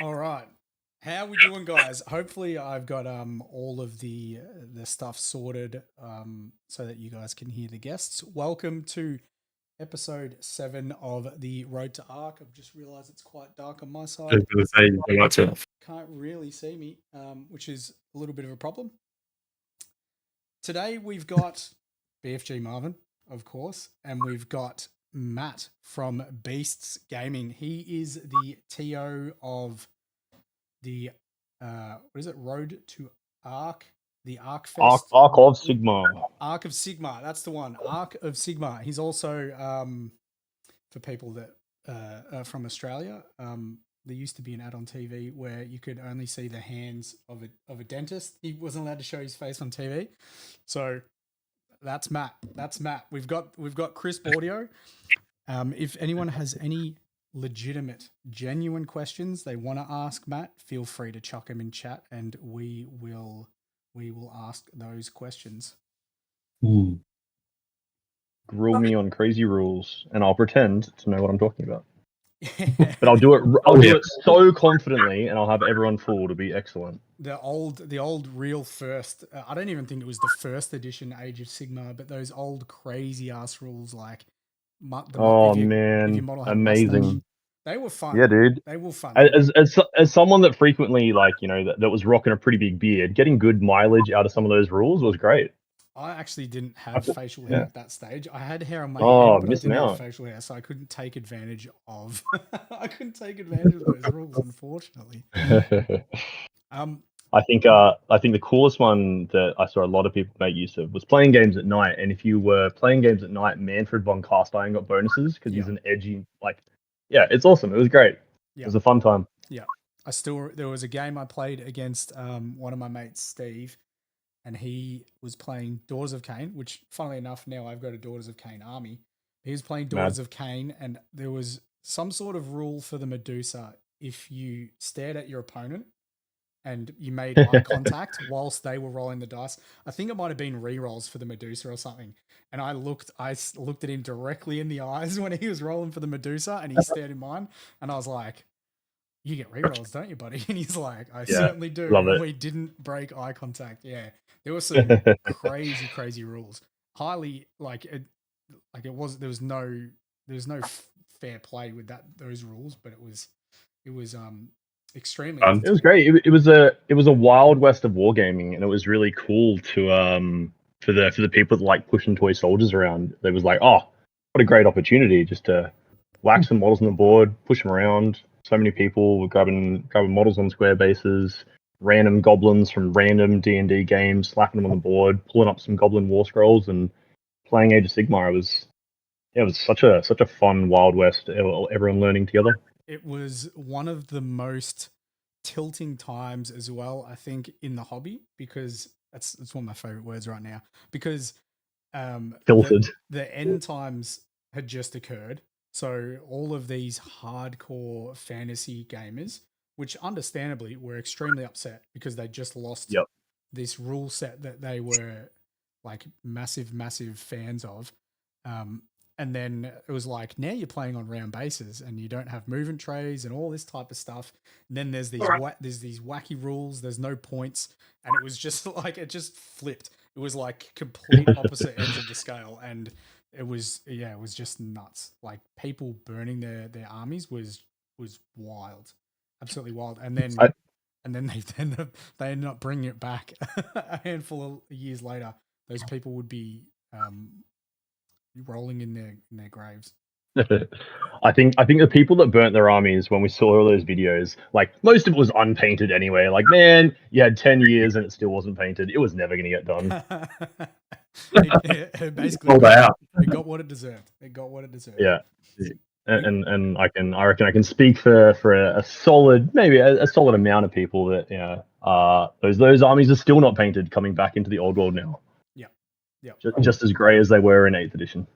All right. How we doing, guys? Hopefully, I've got all of the stuff sorted so that you guys can hear the guests. Welcome to episode 7 of the Road to Arc. I've just realised it's quite dark on my I was side. going to say you've got lights off. Can't really see me, which is a little bit of a problem. Today we've got BFG Marvin, of course, and we've got Matt from Beasts Gaming. He is the TO of the what is it? Road to Arc, the Arcfest. Arc of Sigmar. Arc of Sigmar. That's the one. Arc of Sigmar. He's also for people that are from Australia. There used to be an ad on TV where you could only see the hands of a dentist. He wasn't allowed to show his face on TV. So that's Matt. That's Matt. We've got crisp audio. If anyone has any legitimate, genuine questions they want to ask Matt, feel free to chuck them in chat, and we will ask those questions. Grill me on crazy rules, and I'll pretend to know what I'm talking about. But I'll do it. I'll do it so confidently, and I'll have everyone fooled. It'll be excellent. The old real first. I don't even think it was the first edition Age of Sigmar, but those old crazy ass rules like. Man, amazing. Mustache, they were fun. Yeah, dude. They were fun. As someone that frequently that was rocking a pretty big beard, getting good mileage out of some of those rules was great. I actually didn't have facial hair at that stage. I had hair on my head, but I didn't have facial hair, so I couldn't take advantage of. Those rules, unfortunately. I think the coolest one that I saw a lot of people make use of was playing games at night. And if you were playing games at night, Manfred von Carstein got bonuses because he's an edgy, it's awesome. It was great. It was a fun time. Yeah, there was a game I played against one of my mates, Steve, and he was playing Daughters of Cain, which, funnily enough, now I've got a Daughters of Cain army. He was playing Daughters of Cain, and there was some sort of rule for the Medusa. If you stared at your opponent and you made eye contact whilst they were rolling the dice, I think it might have been re-rolls for the Medusa or something. And I looked at him directly in the eyes when he was rolling for the Medusa, and he stared in mine, and I was like, "You get re-rolls, don't you, buddy?" And he's like, "I certainly do." Love it. We didn't break eye contact. Yeah, there were some crazy rules. Highly it was. There was no fair play with those rules, but it was extremely. It was great. It was a wild west of wargaming, and it was really cool to for the people that like pushing toy soldiers around. It was like, oh, what a great opportunity just to whack some models on the board, push them around. So many people were grabbing models on square bases, random goblins from random D&D games, slapping them on the board, pulling up some goblin war scrolls, and playing Age of Sigmar. It was such a fun Wild West. Everyone learning together. It was one of the most tilting times as well, I think, in the hobby, because it's one of my favorite words right now. Because tilted. The end times had just occurred. So all of these hardcore fantasy gamers, which understandably were extremely upset because they just lost this rule set that they were like massive fans of. And then it was like, now you're playing on round bases and you don't have movement trays and all this type of stuff. And then there's these wacky rules. There's no points, and it was just like it just flipped. It was like complete opposite ends of the scale, and it was just nuts. Like people burning their armies was wild, absolutely wild. And then they ended up bringing it back a handful of years later. Those people would be rolling in their graves. I think the people that burnt their armies, when we saw all those videos, like most of it was unpainted anyway. Like, man, you had 10 years and it still wasn't painted. It was never going to get done. it basically it got what it deserved. Yeah. And I reckon I can speak for a solid, maybe a solid amount of people that those armies are still not painted coming back into the old world now. Yeah. Just as grey as they were in 8th edition.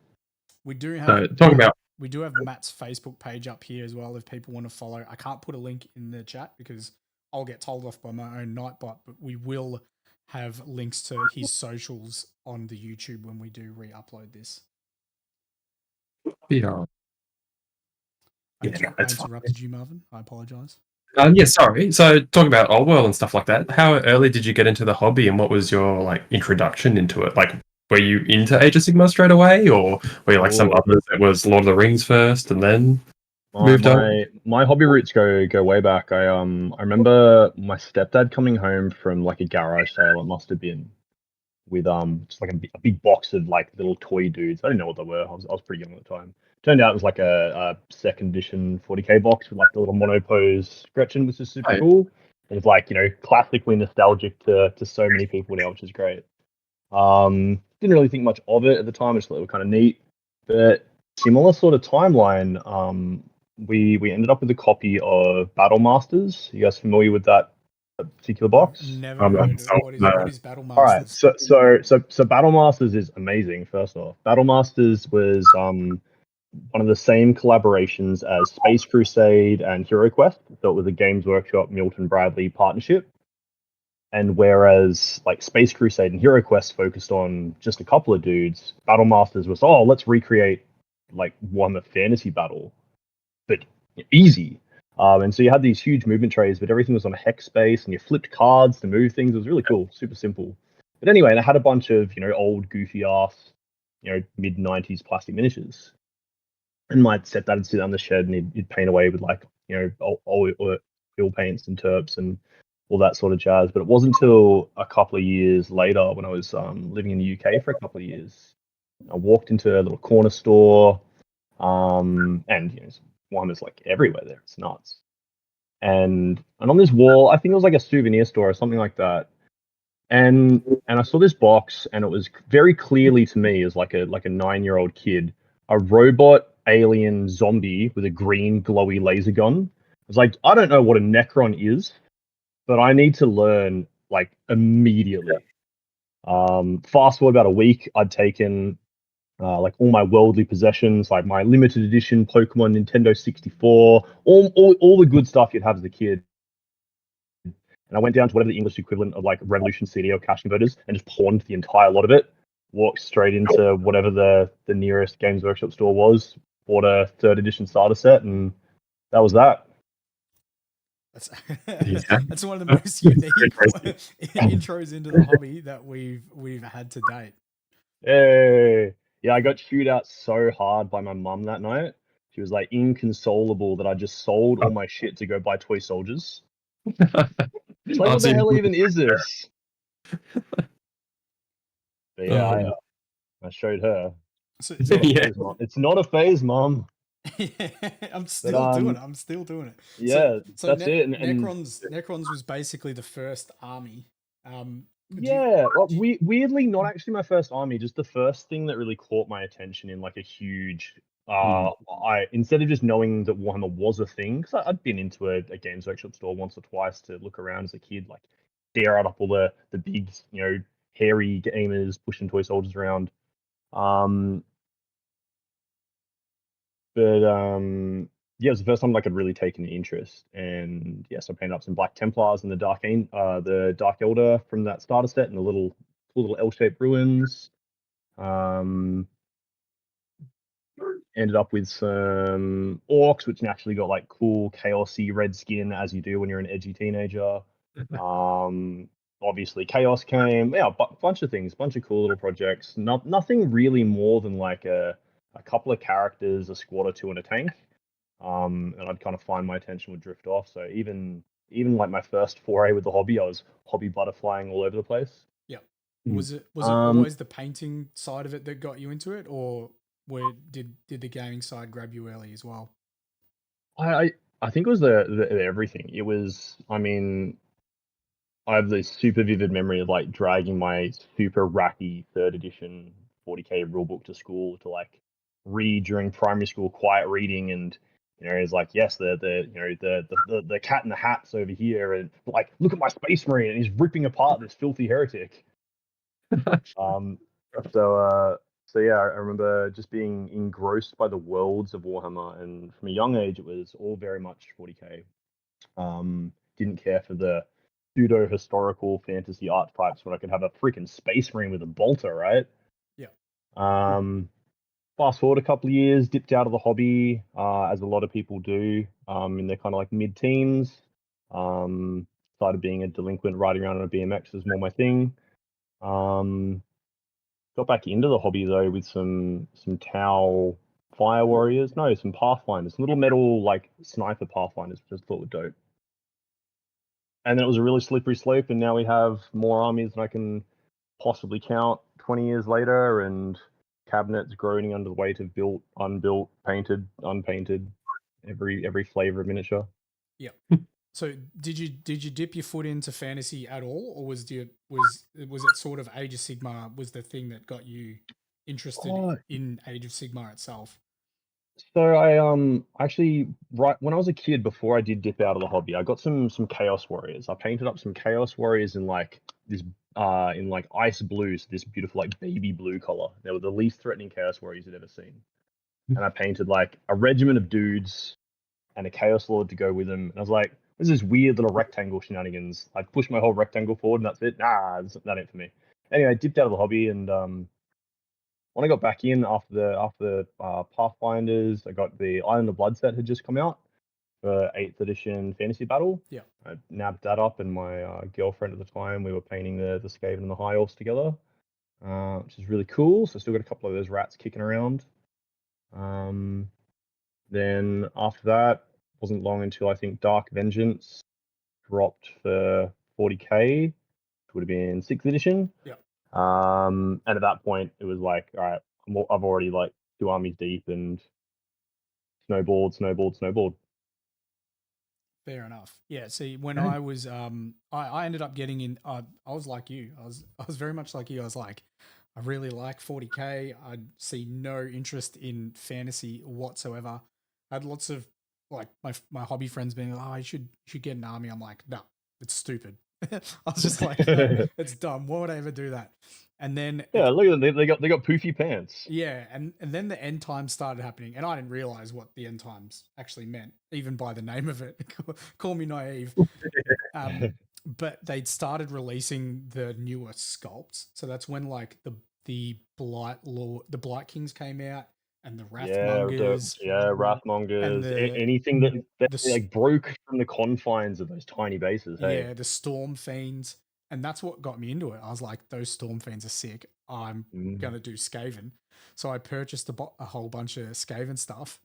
We do have Matt's Facebook page up here as well if people want to follow. I can't put a link in the chat because I'll get told off by my own Nightbot, but we will have links to his socials on the YouTube when we do re-upload this. Yeah. I interrupted you, Marvin. I apologise. Yeah, sorry. So talking about Old World and stuff like that, how early did you get into the hobby, and what was your like introduction into it? Like, were you into Age of Sigmar straight away, or were you like some Oh, others that was Lord of the Rings first and then my moved on? my hobby roots go way back. I remember my stepdad coming home from like a garage sale. It must have been with just like a big box of like little toy dudes. I didn't know what they were. I was pretty young at the time. Turned out it was like a second edition 40k box with like the little monopose Gretchen, which is super Right. cool. It was like, you know, classically nostalgic to so many people now, which is great. Didn't really think much of it at the time. I just thought it was kind of neat. But similar sort of timeline. We ended up with a copy of Battle Masters. You guys familiar with that particular I've box? never heard of So, what is Battle All right, Masters? so Battle Masters is amazing. First off, Battle Masters was one of the same collaborations as Space Crusade and Hero Quest. So it was a Games Workshop Milton Bradley partnership. And whereas like Space Crusade and Hero Quest focused on just a couple of dudes, Battle Masters was, oh, let's recreate like one the fantasy battle, but easy. And so you had these huge movement trays, but everything was on a hex space, and you flipped cards to move things. It was really cool, super simple. But anyway, and I had a bunch of old goofy ass, mid '90s plastic miniatures. And my stepdad would sit down in the shed and he'd paint away with like oil paints and terps and all that sort of jazz. But it wasn't until a couple of years later when I was living in the UK for a couple of years, I walked into a little corner store, and Warhammer's like everywhere there. It's nuts. And on this wall, I think it was like a souvenir store or something like that. And I saw this box, and it was very clearly to me as like a 9-year-old kid, a robot alien zombie with a green glowy laser gun. I was like, I don't know what a Necron is, but I need to learn like immediately. Fast forward about a week, I'd taken like all my worldly possessions, like my limited edition Pokemon Nintendo 64, all the good stuff you'd have as a kid. And I went down to whatever the English equivalent of like Revolution CD or cash converters and just pawned the entire lot of it. Walked straight into whatever the nearest Games Workshop store was, bought a third edition starter set, and that was that. That's Yeah. that's one of the most unique intros into the hobby that we've had to date. Hey, yeah, I got chewed out so hard by my mum that night. She was like inconsolable that I just sold all my shit to go buy toy soldiers. She's like, Oh, what so the hell even is this? But yeah, oh, I showed her. So, It's not a yeah. phase, mom. It's not a phase, mom. yeah, I'm But still doing it. I'm still doing it. So yeah, that's it. And Necrons was basically the first army. Do you, yeah, well, do you- weirdly, not actually my first army. Just the first thing that really caught my attention in like a huge. I instead of just knowing that Warhammer was a thing, because I'd been into a Games Workshop store once or twice to look around as a kid, like stare out up all the big, hairy gamers pushing toy soldiers around. Um, but yeah, it was the first time like I'd really taken an interest, and yes, I painted up some Black Templars and the Dark Elder from that starter set, and the cool little L-shaped ruins. Um, Ended up with some orcs, which naturally got like cool chaosy red skin as you do when you're an edgy teenager. Um, Obviously chaos came. Yeah, bunch of things, bunch of cool little projects. Nothing really more than like a couple of characters, a squad or two, and a tank. And I'd kind of find my attention would drift off. So even like my first foray with the hobby, I was hobby butterflying all over the place. yeah. Mm. Was it Um, always the painting side of it that got you into it, or did the gaming side grab you early as well? I think it was the everything. It was, I mean, I have this super vivid memory of like dragging my super racky third edition 40k rulebook to school to like read during primary school quiet reading, and it's like, yes, the cat in the hat's over here, and like, look at my space marine, and he's ripping apart this filthy heretic. Um, so yeah, I remember just being engrossed by the worlds of Warhammer, and from a young age, it was all very much 40k. Didn't care for the pseudo historical fantasy archetypes when I could have a freaking space marine with a bolter, right? Yeah. Um, Fast forward a couple of years, dipped out of the hobby, as a lot of people do, in their kind of like mid-teens. Started being a delinquent, riding around on a BMX is more my thing. Got back into the hobby though with some Tau Fire Warriors. No, some Pathfinders, some little metal like sniper Pathfinders, which I just thought were dope. And then it was a really slippery slope, and now we have more armies than I can possibly count 20 years later, and cabinets groaning under the weight of built, unbuilt, painted, unpainted, every flavor of miniature. Yeah. So did you dip your foot into fantasy at all, or was it sort of Age of Sigmar was the thing that got you interested in Age of Sigmar itself? So I actually, right when I was a kid, before I did dip out of the hobby, I got some Chaos Warriors. I painted up some Chaos Warriors in like this in like ice blue, so this beautiful like baby blue color. They were the least threatening Chaos Warriors you'd ever seen. And I painted like a regiment of dudes and a Chaos Lord to go with them. And I was like, this is weird little rectangle shenanigans. I pushed my whole rectangle forward and that's it. Nah, that ain't for me. Anyway, I dipped out of the hobby, and when I got back in after the Pathfinders, I got the Island of Blood set had just come out for 8th edition Fantasy Battle. Yeah. I nabbed that up, and my girlfriend at the time, we were painting the Skaven and the High Elves together, which is really cool. So I still got a couple of those rats kicking around. Then after that, wasn't long until I think Dark Vengeance dropped for 40k, which would have been 6th edition. Yeah. And at that point, it was like, all right, I've already like 2 armies deep and snowballed. Fair enough. Yeah. See, when I was, I ended up getting in. I was like you. I was very much like you. I was like, I really like 40k. I see no interest in fantasy whatsoever. I had lots of like my hobby friends being like, oh, you should get an army. I'm like, no, it's stupid. I was just like, no, it's dumb. Why would I ever do that? And then look at them. They got poofy pants. Yeah, and then the end times started happening, and I didn't realize what the end times actually meant, even by the name of it. Call me naive. But they'd started releasing the newer sculpts, so that's when like the Blight Lord, the Blight Kings came out, and the Wrathmongers, Wrathmongers, and anything that like broke from the confines of those tiny bases. Yeah, the Storm Fiends. And that's what got me into it. I was like, those Storm Fiends are sick. I'm going to do Skaven. So I purchased a whole bunch of Skaven stuff.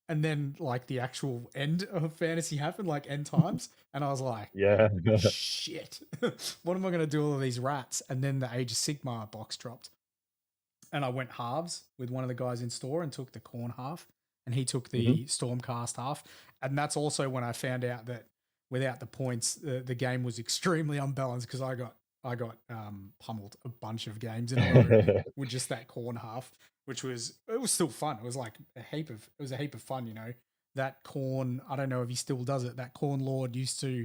And then, like, the actual end of fantasy happened, like end times. And I was like, yeah, shit. What am I going to do with all these rats? And then the Age of Sigmar box dropped. And I went halves with one of the guys in store and took the Khorne half. And he took the Stormcast half. And that's also when I found out that without the points, the game was extremely unbalanced, because I got pummeled a bunch of games in a row with just that Khorne half, it was still fun. It was like a heap of fun, you know. That Khorne, I don't know if he still does it. That Khorne Lord used to,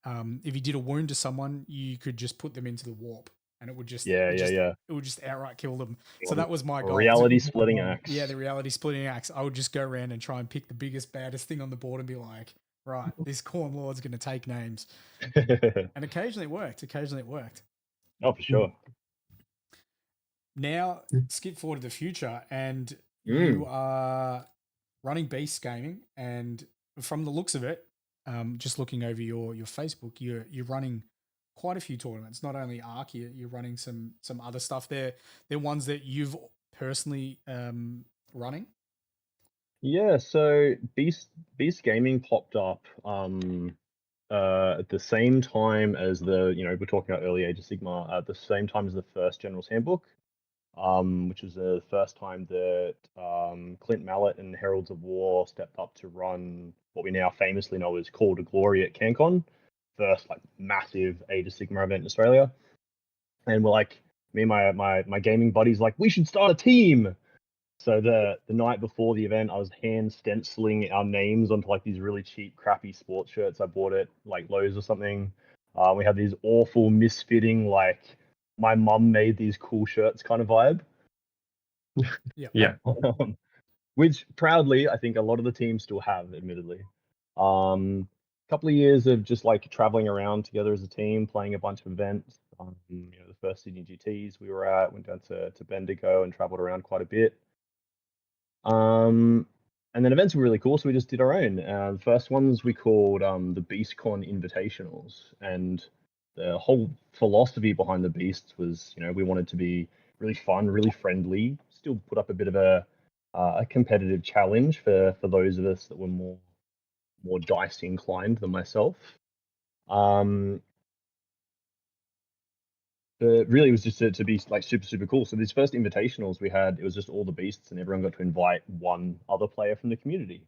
if he did a wound to someone, you could just put them into the warp, and it would just it would just outright kill them. So that was my goal. Reality splitting axe. Yeah, the reality splitting axe. I would just go around and try and pick the biggest, baddest thing on the board and be like, right, this Khorne Lord's going to take names. And occasionally it worked. Oh, for sure. Now, skip forward to the future, and you are running Beast Gaming, and from the looks of it, just looking over your Facebook, you're running quite a few tournaments. Not only Arc, you're running some other stuff. They're ones that you've personally running. Yeah, so Beast Gaming popped up at the same time as we're talking about early Age of Sigmar, at the same time as the first General's Handbook, which was the first time that Clint Mallet and Heralds of War stepped up to run what we now famously know as Call to Glory at CanCon, first like massive Age of Sigmar event in Australia. And we're like, me and my gaming buddies like, we should start a team. So the night before the event, I was hand stenciling our names onto like these really cheap, crappy sports shirts I bought at like Lowe's or something. We had these awful, misfitting, like my mum made these cool shirts kind of vibe. Yeah. Which proudly, I think a lot of the teams still have, admittedly. Couple of years of just like traveling around together as a team, playing a bunch of events. The first Sydney GTs we were at, went down to Bendigo and traveled around quite a bit. And then events were really cool, so we just did our own. The first ones we called the BeastCon Invitationals, and the whole philosophy behind the Beasts was, we wanted to be really fun, really friendly, still put up a bit of a competitive challenge for those of us that were more dice inclined than myself. But really, it was just to be like super cool. So these first invitationals we had, it was just all the Beasts, and everyone got to invite one other player from the community.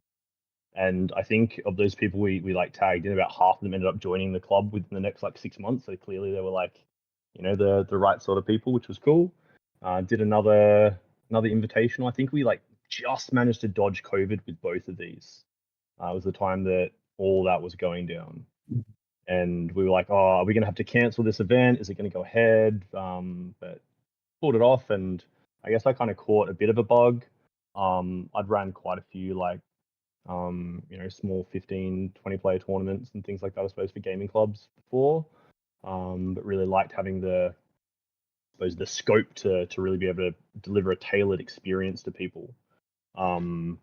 And I think of those people we like tagged in, about half of them ended up joining the club within the next like 6 months. So clearly they were like, the right sort of people, which was cool. Did another invitational. I think we like just managed to dodge COVID with both of these. It was the time that all that was going down. And we were like, oh, are we going to have to cancel this event? Is it going to go ahead? But pulled it off, and I guess I kind of caught a bit of a bug. I'd ran quite a few like small 15, 20 player tournaments and things like that, I suppose, for gaming clubs before. But really liked having the scope to really be able to deliver a tailored experience to people. And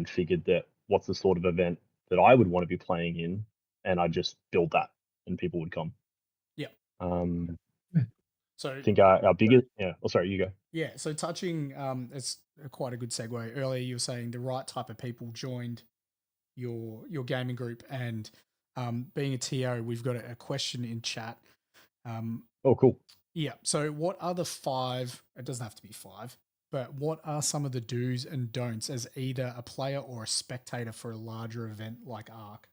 figured that what's the sort of event that I would want to be playing in, and I just build that, and people would come. Yeah. So I think our biggest, Oh, sorry, you go. Yeah. So touching, it's quite a good segue. Earlier, you were saying the right type of people joined your gaming group, and being a TO, we've got a question in chat. Oh, cool. Yeah. So, what are the 5? It doesn't have to be 5, but what are some of the do's and don'ts as either a player or a spectator for a larger event like Arc?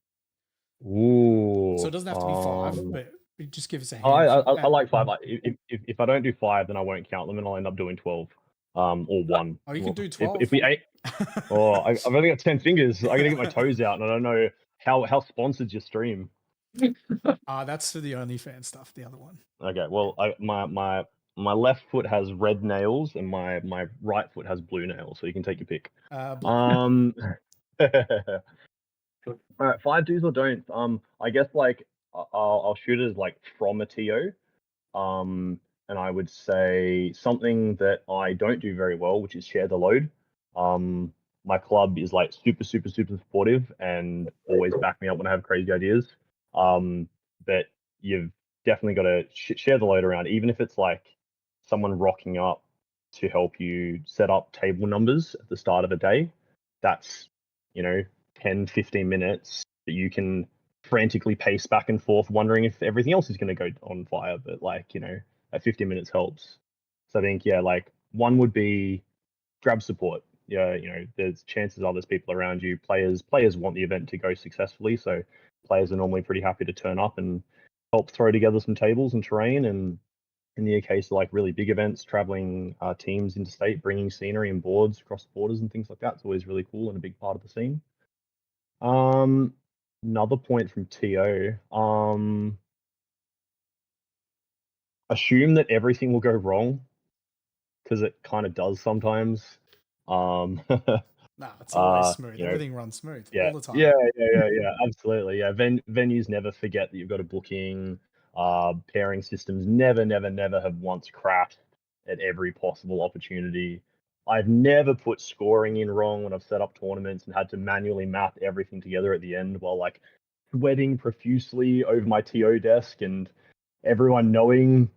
Ooh. So it doesn't have to be 5, but just give us a I handful. like 5. Like, if I don't do 5, then I won't count them, and I'll end up doing 12, or 1. Oh, you can do 12. If we 8, I've only got 10 fingers. I gotta get my toes out, and I don't know how sponsored your stream. That's for the OnlyFans stuff. The other one. Okay, well, my left foot has red nails, and my right foot has blue nails, so you can take your pick. All right, 5 do's or don'ts. I guess like I'll shoot it as like from a TO. And I would say something that I don't do very well, which is share the load. My club is like super supportive and always back me up when I have crazy ideas. But you've definitely got to share the load around, even if it's like someone rocking up to help you set up table numbers at the start of a day. That's 10-15 minutes that you can frantically pace back and forth, wondering if everything else is going to go on fire. But that 15 minutes helps. So I think like one would be grab support. Yeah, there's chances are there's people around you. Players want the event to go successfully, so players are normally pretty happy to turn up and help throw together some tables and terrain. And in the case of like really big events, traveling teams interstate, bringing scenery and boards across borders and things like that, it's always really cool and a big part of the scene. Another point from TO. Assume that everything will go wrong, because it kind of does sometimes. No, it's always smooth. Everything runs smooth all the time. Yeah, absolutely. Yeah, venues never forget that you've got a booking. Pairing systems never have once crashed at every possible opportunity. I've never put scoring in wrong when I've set up tournaments and had to manually map everything together at the end while like sweating profusely over my TO desk, and everyone knowing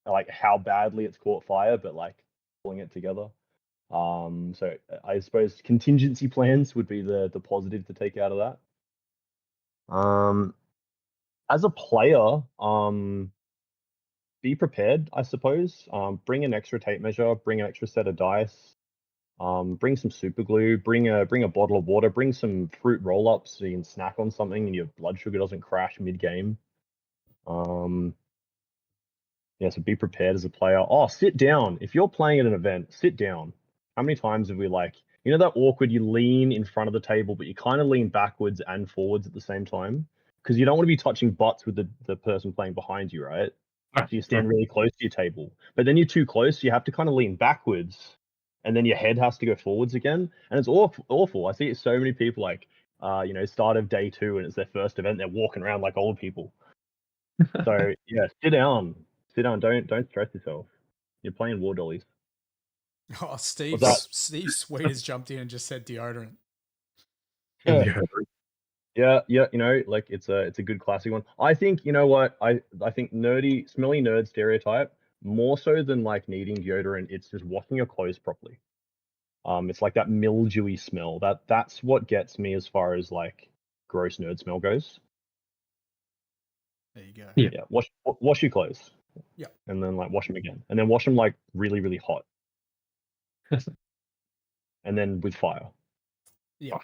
like how badly it's caught fire, but like pulling it together. So I suppose contingency plans would be the positive to take out of that. As a player, be prepared, I suppose. Bring an extra tape measure, bring an extra set of dice, bring some super glue, bring a bottle of water, bring some fruit roll-ups so you can snack on something and your blood sugar doesn't crash mid-game. So be prepared as a player. Oh, sit down. If you're playing at an event, sit down. How many times have we that awkward, you lean in front of the table, but you kind of lean backwards and forwards at the same time? Because you don't want to be touching butts with the person playing behind you, right? So you stand really close to your table. But then you're too close, you have to kind of lean backwards, and then your head has to go forwards again. And it's awful. I see so many people start of day 2 and it's their first event, they're walking around like old people. So yeah, sit down. Sit down. Don't stress yourself. You're playing War Dollies. Oh, Steve Sweet has jumped in and just said deodorant. Yeah, you know, like it's a good classic one. I think, you know what, I think smelly nerd stereotype, more so than like needing deodorant, it's just washing your clothes properly. It's like that mildewy smell. That's what gets me as far as like gross nerd smell goes. There you go. Yeah. Yeah, wash your clothes. Yeah. And then like wash them again, and then wash them like really really hot, and then with fire. Yeah.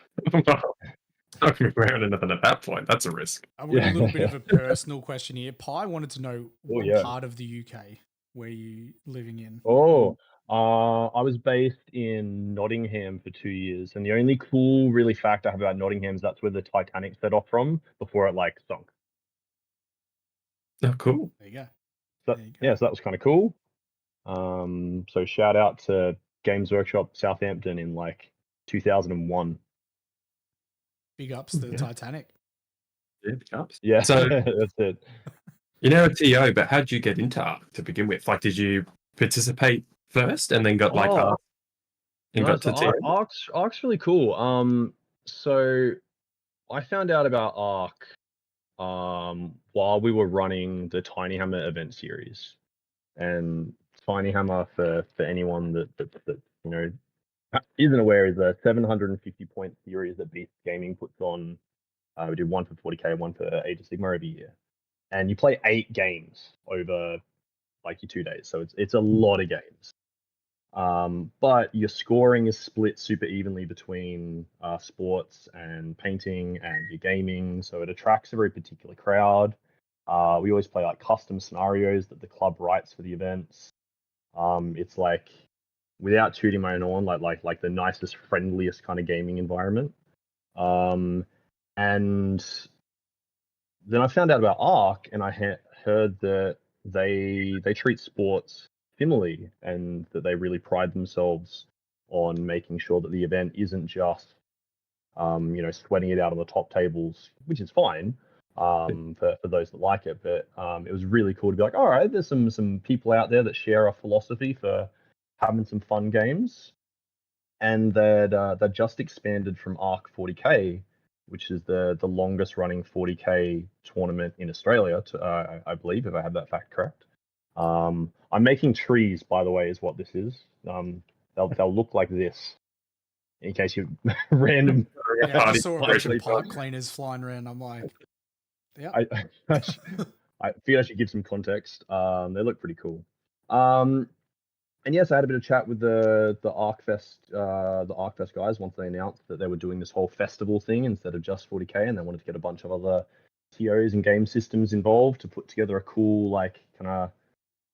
Not going to be wearing anything at that point. That's a risk. I've got a little bit of a personal question here. Pi wanted to know what yeah. part of the UK were you living in? I was based in Nottingham for 2 years, and the only cool really fact I have about Nottingham is that's where the Titanic set off from before it like sunk. Oh, cool. There you go. So, There you go. yeah, so that was kind of cool. So shout out to Games Workshop Southampton in like 2001. Big ups to the Titanic. Yeah, big ups. Yeah, So that's it. you're now a TO, but how did you get into Arc to begin with? Like, did you participate first and then got like Arc and got to TO? Arc's really cool. So I found out about Arc while we were running the Tiny Hammer event series. And Tiny Hammer, for anyone that you know isn't aware, is a 750 point series that Beast Gaming puts on. We do one for 40k, one for Age of Sigmar every year, and you play 8 games over like your 2 days. So it's a lot of games. But your scoring is split super evenly between sports and painting and your gaming, so it attracts a very particular crowd. We always play like custom scenarios that the club writes for the events. It's like, without tooting my own horn, like the nicest, friendliest kind of gaming environment. And then I found out about Arc, and I heard that they treat sports similarly, and that they really pride themselves on making sure that the event isn't just sweating it out on the top tables, which is fine for those that like it. But it was really cool to be like, all right, there's some people out there that share a philosophy for having some fun games, and that just expanded from Arc 40k, which is the longest running 40k tournament in Australia, I believe, if I have that fact correct. I'm making trees, by the way, is what this is. They'll look like this, in case you random. Yeah, I just saw a bunch of pipe cleaners flying around. I'm like, yeah. I feel I should give some context. They look pretty cool. And yes, I had a bit of chat with the Arcfest guys once they announced that they were doing this whole festival thing instead of just 40k, and they wanted to get a bunch of other TOs and game systems involved to put together a cool like kind of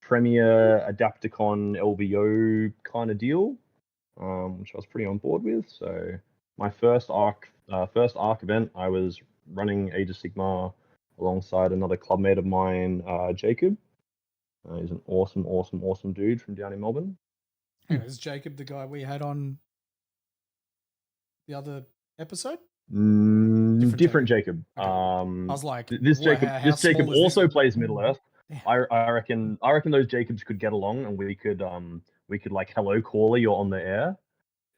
Premier Adapticon LVO kind of deal, which I was pretty on board with. So my first Arc event, I was running Age of Sigmar alongside another clubmate of mine, Jacob. He's an awesome dude from down in Melbourne. And is Jacob the guy we had on the other episode? Different Jacob. Okay. I was like, this Jacob also plays Middle Earth. Yeah. I reckon those Jacobs could get along, and we could like hello caller, you're on the air,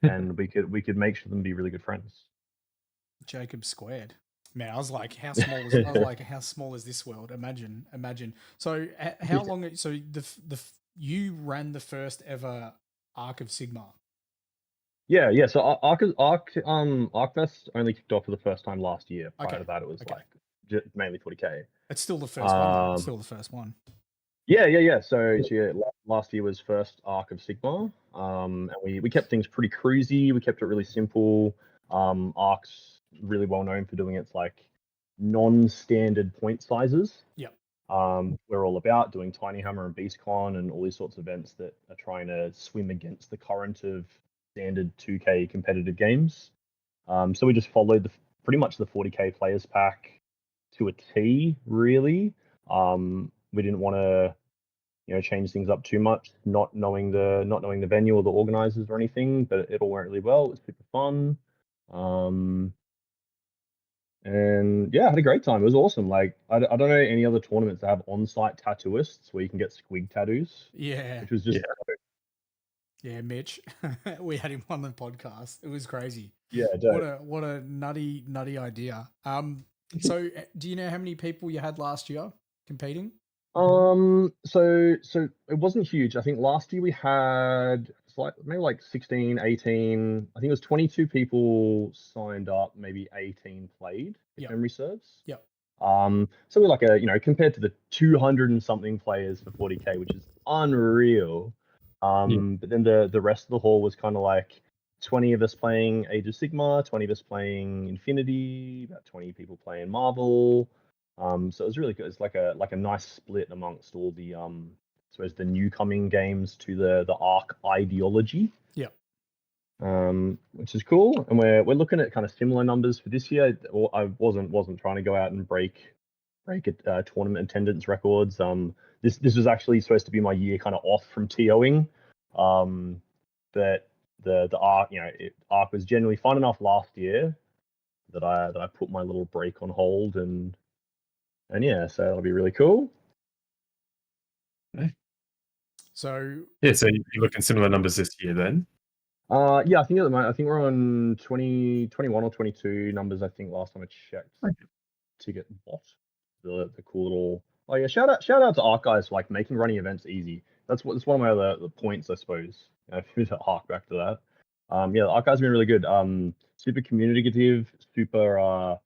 and we could make sure them be really good friends. Jacob squared. Man, I was like, how small is this world? Imagine. So how long? So you ran the first ever Arc of Sigmar. Yeah. So Arcfest only kicked off for the first time last year. Prior to that, it was like mainly 40k. It's still the first one. It's still the first one. Yeah. So last year was first Arc of Sigmar. And we kept things pretty cruisy. We kept it really simple. Arc's really well known for doing its like non-standard point sizes. Yeah. We're all about doing Tiny Hammer and BeastCon and all these sorts of events that are trying to swim against the current of standard 2K competitive games. So we just followed pretty much the 40k players pack to a T, really. We didn't want to change things up too much, not knowing the venue or the organizers or anything, but it all went really well. It was super fun. And yeah, I had a great time. It was awesome. Like, I don't know any other tournaments that have on-site tattooists where you can get squig tattoos. Yeah. Which was just Yeah, Mitch. We had him on the podcast. It was crazy. Yeah, What a nutty idea. So do you know how many people you had last year competing? So it wasn't huge. I think last year we had maybe like 16, 18. I think it was 22 people signed up, maybe 18 played, if memory serves. Yep. So we're like compared to the 200 and something players for 40K, which is unreal. But then the rest of the hall was kind of like 20 of us playing Age of Sigmar, 20 of us playing Infinity, about 20 people playing Marvel. So it was really good. It's like a nice split amongst all the suppose the new coming games to the Arc ideology. Yep. Which is cool, and we're looking at kind of similar numbers for this year. I wasn't trying to go out and break tournament attendance records. This was actually supposed to be my year kind of off from TOing. But the Arc, Arc was generally fun enough last year that I put my little break on hold, and yeah, so that'll be really cool. So yeah, so you're looking similar numbers this year then? Yeah, I think at the moment, I think we're on 20, 21 or 22 numbers. I think last time I checked. Ticket bot, the cool little. Oh yeah, shout out to Arc guys for like making running events easy. That's one of my other points, I suppose. If you to hark back to that. Yeah, the Arc guys have been really good. Super communicative, super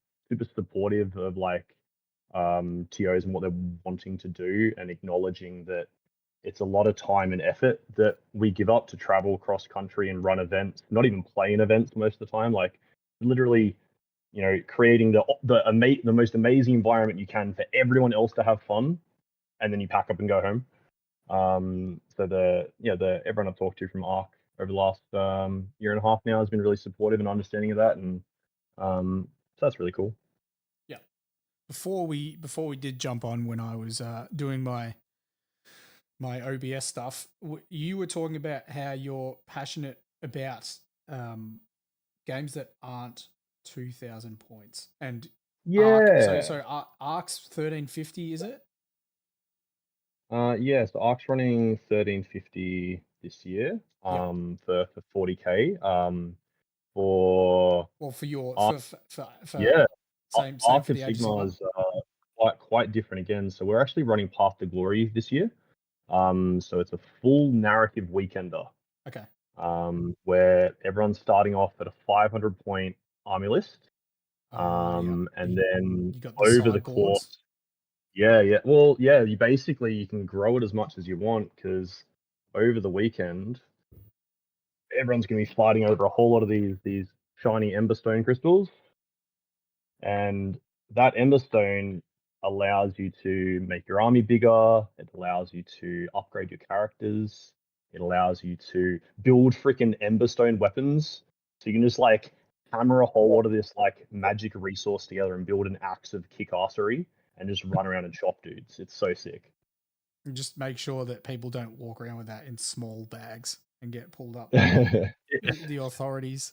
supportive of like TOs and what they're wanting to do, and acknowledging that it's a lot of time and effort that we give up to travel cross country and run events, not even play in events most of the time. Like literally, creating the most amazing environment you can for everyone else to have fun, and then you pack up and go home. So everyone I've talked to from Arc over the last year and a half now has been really supportive and understanding of that, and so that's really cool. Yeah. Before we did jump on, when I was doing my OBS stuff, you were talking about how you're passionate about games that aren't 2,000 points, and Yeah. So Arc's 1350, is it? Yeah. So Arc's running 1350 this year. For 40K. For your Arc, for yeah. same Arc for of the Age of Sigmar Sigmar? is quite different again. So we're actually running Path to Glory this year. So it's a full narrative weekender. Okay. Where everyone's starting off at a 500 point army list. And then you got over the course. Yeah. Well, yeah, you can grow it as much as you want, because over the weekend, everyone's going to be fighting over a whole lot of these shiny emberstone crystals. And that emberstone allows you to make your army bigger. It allows you to upgrade your characters. It allows you to build freaking emberstone weapons. So you can just like hammer a whole lot of this like magic resource together and build an axe of kickassery and just run around and chop dudes. It's so sick. And just make sure that people don't walk around with that in small bags and get pulled up Yeah. the authorities.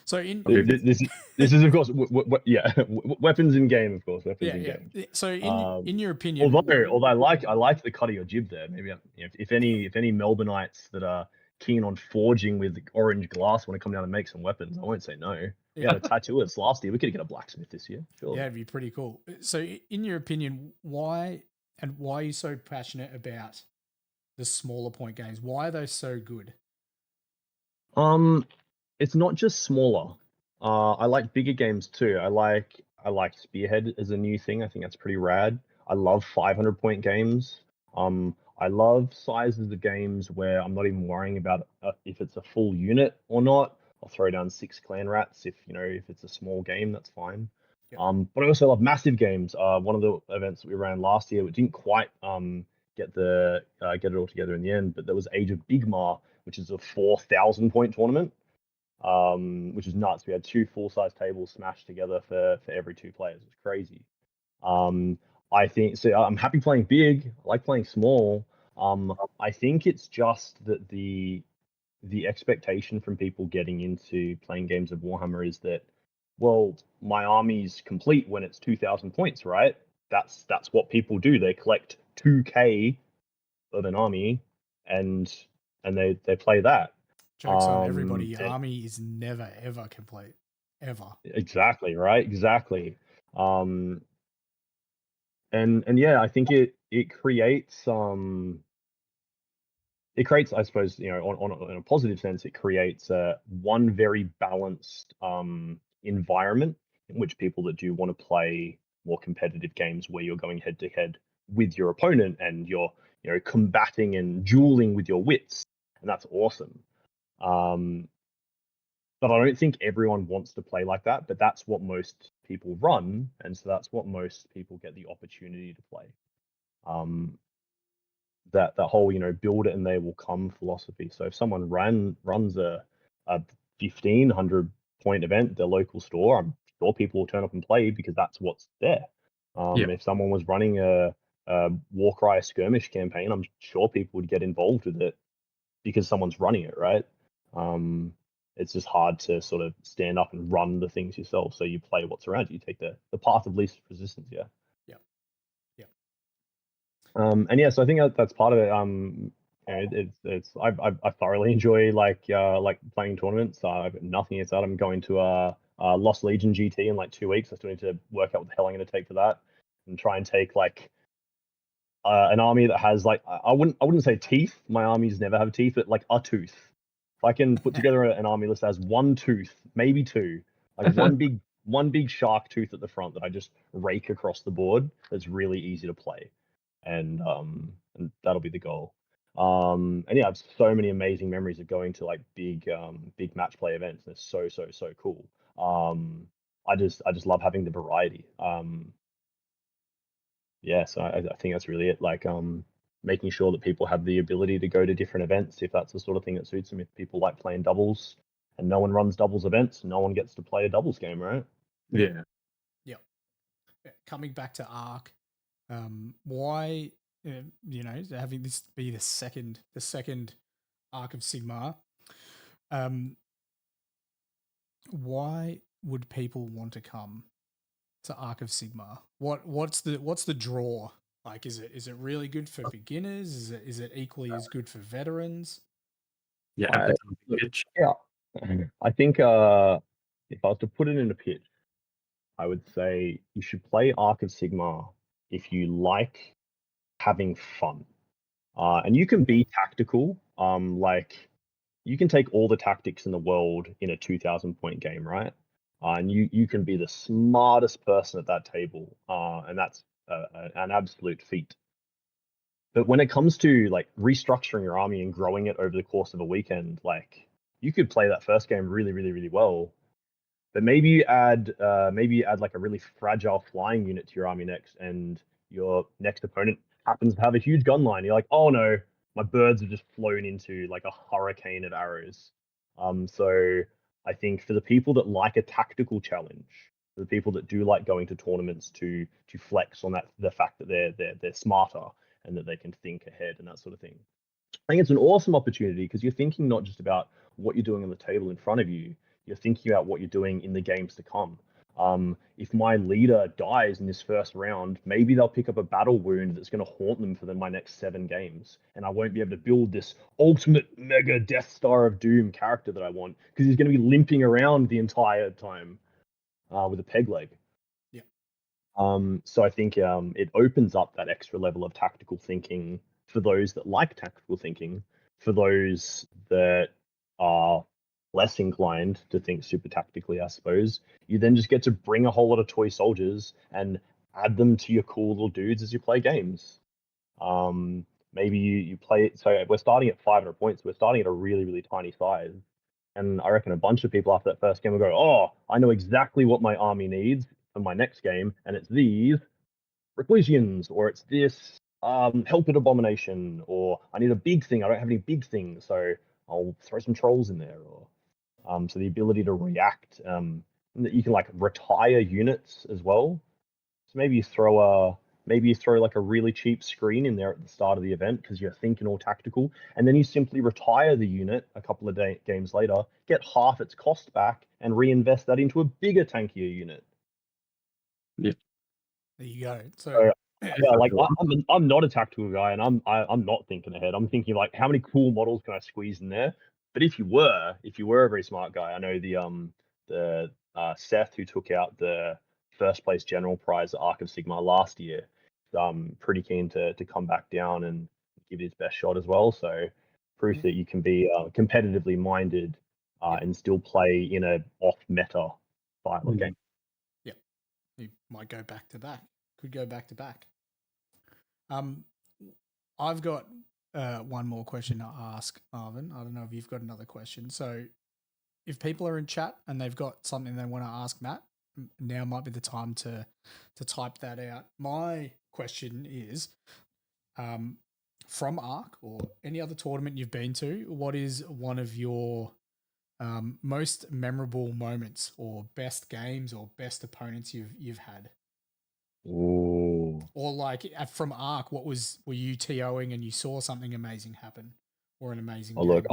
So this is of course weapons in game, of course, weapons in game. So in your opinion, although I like the cut of your jib there. Maybe if any Melbourneites that are keen on forging with orange glass want to come down and make some weapons, I won't say no. Yeah, the tattooist last year. We could get a blacksmith this year. Sure. Yeah, it'd be pretty cool. So in your opinion, why are you so passionate about the smaller point games? Why are they so good? It's not just smaller. I like bigger games too. I like Spearhead as a new thing. I think that's pretty rad. I love 500 point games. I love sizes of games where I'm not even worrying about if it's a full unit or not. I'll throw down 6 clan rats if it's a small game, that's fine. Yep. But I also love massive games. One of the events that we ran last year, we didn't quite get it all together in the end, but there was Age of Sigmar, which is a 4,000 point tournament. Which is nuts. We had 2 full-size tables smashed together for every 2 players. It's crazy. I think so. I'm happy playing big. I like playing small. I think it's just that the expectation from people getting into playing games of Warhammer is that, well, my army's complete when it's 2,000 points, right? That's what people do. They collect 2K of an army, and and they play that. Joke's on everybody. Your and- army is never ever complete, ever. Exactly, right? Exactly. And yeah, I think it creates I suppose, you know, on a positive sense, it creates one very balanced environment in which people that do want to play more competitive games where you're going head to head with your opponent and you're, you know, combating and dueling with your wits, and that's awesome. But I don't think everyone wants to play like that, but that's what most people run, and so that's what most people get the opportunity to play. That whole, you know, build it and they will come philosophy. So if someone runs a 1,500 point event at their local store, I'm sure people will turn up and play because that's what's there. If someone was running a Warcry skirmish campaign, I'm sure people would get involved with it because someone's running it, right? It's just hard to sort of stand up and run the things yourself. So you play what's around you. You take the path of least resistance. Yeah. And yeah, so I think that's part of it. You know, I thoroughly enjoy like playing tournaments. I've got nothing against that. I'm going to Lost Legion GT in like 2 weeks. I still need to work out what the hell I'm going to take for that, and try and take like an army that has like I wouldn't say teeth. My armies never have teeth, but like a tooth. If I can put together an army list that has one tooth, maybe two, like one big shark tooth at the front that I just rake across the board, that's really easy to play. And that'll be the goal. And yeah, I have so many amazing memories of going to like big match play events. They're so cool. I just love having the variety. Yeah, so I think that's really it. Like making sure that people have the ability to go to different events if that's the sort of thing that suits them. If people like playing doubles and no one runs doubles events, no one gets to play a doubles game, right? Yeah. Coming back to Arc, why, you know, having this be the second Arc of Sigmar, why would people want to come to Arc of Sigmar? What's the draw? Like, is it really good for beginners? Is it equally as good for veterans? Yeah. Yeah, I think if I was to put it in a pitch, I would say you should play Arc of Sigmar if you like having fun. And you can be tactical. Like you can take all the tactics in the world in a 2,000 point game, right? And you can be the smartest person at that table, and that's an absolute feat. But when it comes to like restructuring your army and growing it over the course of a weekend, like you could play that first game really well, but maybe you add like a really fragile flying unit to your army next, and your next opponent happens to have a huge gun line. You're like, oh no, my birds have just flown into like a hurricane of arrows. So I think for the people that like a tactical challenge, for the people that do like going to tournaments to flex on the fact that they're smarter and that they can think ahead and that sort of thing, I think it's an awesome opportunity because you're thinking not just about what you're doing on the table in front of you, you're thinking about what you're doing in the games to come. If my leader dies in this first round, maybe they'll pick up a battle wound that's going to haunt them for my next 7 games, and I won't be able to build this ultimate mega Death Star of Doom character that I want because he's going to be limping around the entire time with a peg leg. Yeah. So I think it opens up that extra level of tactical thinking for those that like tactical thinking. For those that are less inclined to think super tactically, I suppose, you then just get to bring a whole lot of toy soldiers and add them to your cool little dudes as you play games. Maybe you play. So we're starting at 500 points. We're starting at a really tiny size. And I reckon a bunch of people after that first game will go, oh, I know exactly what my army needs for my next game, and it's these Reclusians, or it's this Helped Abomination, or I need a big thing. I don't have any big things, so I'll throw some trolls in there. Or so the ability to react, you can like retire units as well. So maybe you throw like a really cheap screen in there at the start of the event because you're thinking all tactical, and then you simply retire the unit a couple of games later, get half its cost back, and reinvest that into a bigger, tankier unit. Yeah. There you go. So Yeah, like I'm not a tactical guy, and I'm not thinking ahead. I'm thinking like, how many cool models can I squeeze in there? But if you were a very smart guy, I know the Seth, who took out the first place general prize at Arc of Sigmar last year, pretty keen to come back down and give it his best shot as well. So proof that you can be competitively minded and still play in a off meta style of game. Yep, you might go back to back. Could go back to back. I've got one more question to ask, Marvin. I don't know if you've got another question. So, if people are in chat and they've got something they want to ask Matt, now might be the time to type that out. My question is, from Arc or any other tournament you've been to, what is one of your most memorable moments or best games or best opponents you've had? Ooh. Or like from Arc, were you TOing and you saw something amazing happen, or an amazing game? Look,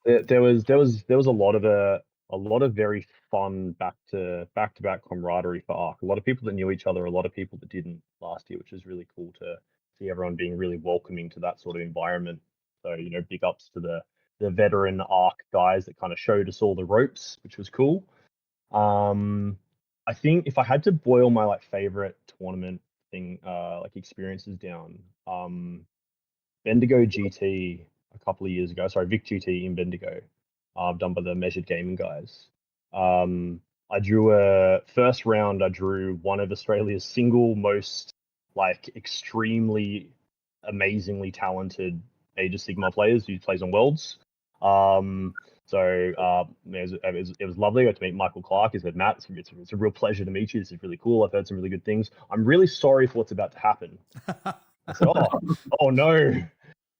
there was a lot of very fun back to back camaraderie for Arc. A lot of people that knew each other, a lot of people that didn't last year, which is really cool to see everyone being really welcoming to that sort of environment. So, big ups to the veteran Arc guys that kind of showed us all the ropes, which was cool. I think if I had to boil my like favorite tournament thing, like experiences down, Bendigo GT a couple of years ago, sorry, Vic GT in Bendigo, done by the Measured Gaming guys. I drew first round. I drew one of Australia's single most like extremely amazingly talented Age of Sigmar players who plays on Worlds. It was lovely. I got to meet Michael Clark. He said, Matt, it's a real pleasure to meet you. This is really cool. I've heard some really good things. I'm really sorry for what's about to happen. I said, oh no.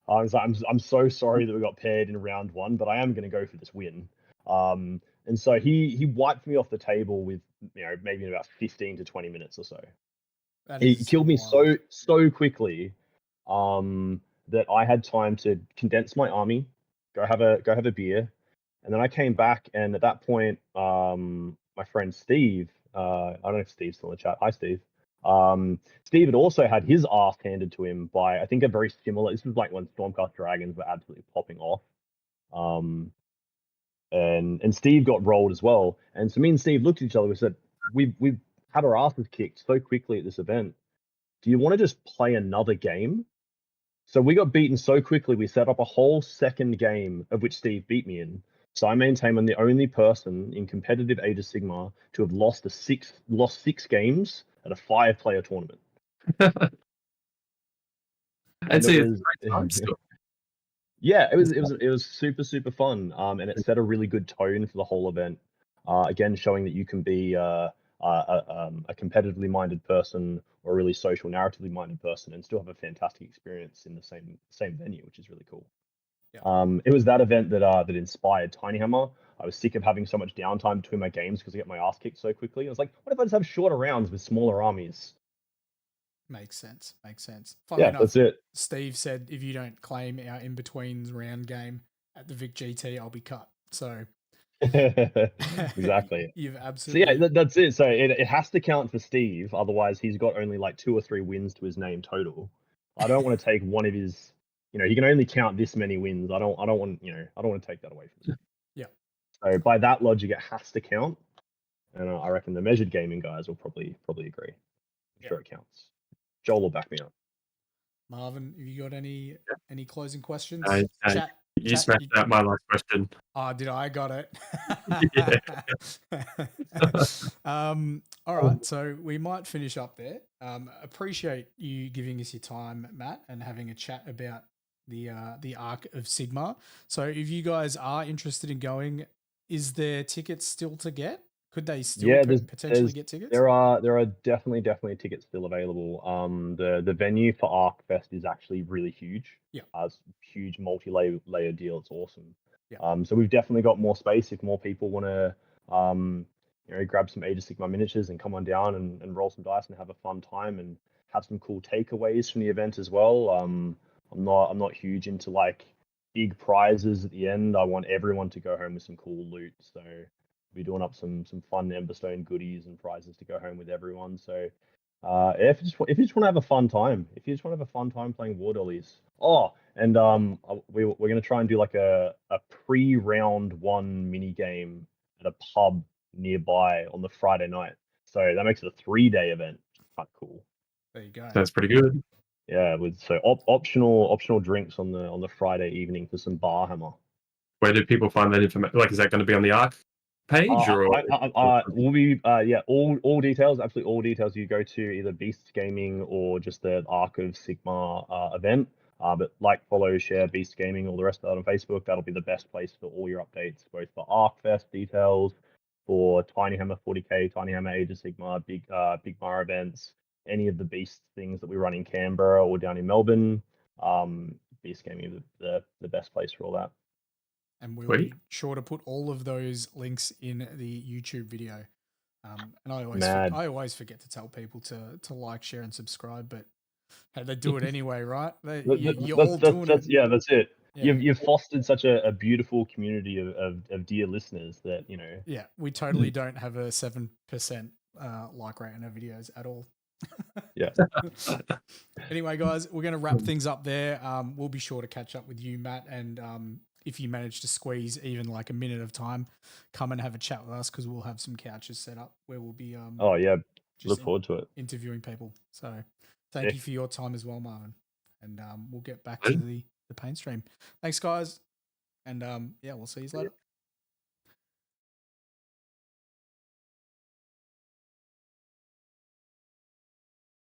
I'm so sorry that we got paired in round one, but I am going to go for this win. And so he wiped me off the table with maybe in about 15 to 20 minutes or so. He killed me so quickly that I had time to condense my army, go have a beer, and then I came back. And at that point, my friend Steve, I don't know if Steve's still in the chat. Hi, Steve. Steve had also had his ass handed to him by, I think, a very similar. This was like when Stormcast Dragons were absolutely popping off. And Steve got rolled as well. And so me and Steve looked at each other. We said, we've had our asses kicked so quickly at this event. Do you want to just play another game? So we got beaten so quickly, we set up a whole second game, of which Steve beat me in. So I maintain I'm the only person in competitive Age of Sigmar to have lost six games at a 5-player tournament. Yeah, it was super fun. And it set a really good tone for the whole event. Again, showing that you can be a competitively minded person or a really social, narratively minded person and still have a fantastic experience in the same venue, which is really cool. Yeah. It was that event that inspired Tiny Hammer. I was sick of having so much downtime between my games because I get my ass kicked so quickly. I was like, what if I just have shorter rounds with smaller armies? Makes sense. Funny enough, that's it. Steve said, if you don't claim our in-betweens round game at the Vic GT, I'll be cut. So exactly. You've absolutely. So yeah, that's it. So it has to count for Steve. Otherwise, he's got only like 2 or 3 wins to his name total. I don't want to take one of his. He can only count this many wins. I don't want to take that away from him. Yeah. So by that logic, it has to count, and I reckon the Measured Gaming guys will probably agree. I'm sure it counts. Joel will back me up. Marvin, have you got any closing questions? You smashed out my last question. Oh, did I got it? Yeah. All right, so we might finish up there. Appreciate you giving us your time, Matt, and having a chat about the Arc of Sigmar. So if you guys are interested in going, is there tickets still to get? Could they still potentially get tickets? There are definitely tickets still available. The venue for Arcfest is actually really huge. Yeah, it's a huge multi-layer deal. It's awesome. Yeah. So we've definitely got more space if more people want to grab some Age of Sigmar miniatures and come on down and roll some dice and have a fun time and have some cool takeaways from the event as well. I'm not huge into like big prizes at the end. I want everyone to go home with some cool loot. So we're doing up some fun Emberstone goodies and prizes to go home with everyone. So If you just want to have a fun time, playing War Dollies. Oh, and we're gonna try and do like a pre-round one mini game at a pub nearby on the Friday night. So that makes it a 3-day event. Quite cool. There you go. That's pretty good. Yeah, with optional drinks on the Friday evening for some Barhammer. Where do people find that information? Like, is that going to be on the Arc page or? Will be all details, absolutely all details. You go to either Beast Gaming or just the Arc of Sigmar event. But like, follow, share Beast Gaming, all the rest of that on Facebook. That'll be the best place for all your updates, both for Arcfest details, for Tiny Hammer 40k, Tiny Hammer Age of Sigmar, Big Mar events, any of the Beast things that we run in Canberra or down in Melbourne. Beast Gaming is the best place for all that. And we'll be sure to put all of those links in the YouTube video. And I always forget to tell people to like, share, and subscribe, but hey, they do it anyway, right? You're all doing it. Yeah, that's it. Yeah. You've fostered such a beautiful community of dear listeners that, you know. Yeah, we totally don't have a 7% like rate on our videos at all. Yeah. Anyway, guys, we're going to wrap things up there. We'll be sure to catch up with you, Matt, and if you manage to squeeze even like a minute of time, come and have a chat with us, because we'll have some couches set up where we'll be look forward to it, interviewing people. So thank you for your time as well, Marvin, and we'll get back to the pain stream. Thanks, guys, and we'll see you later.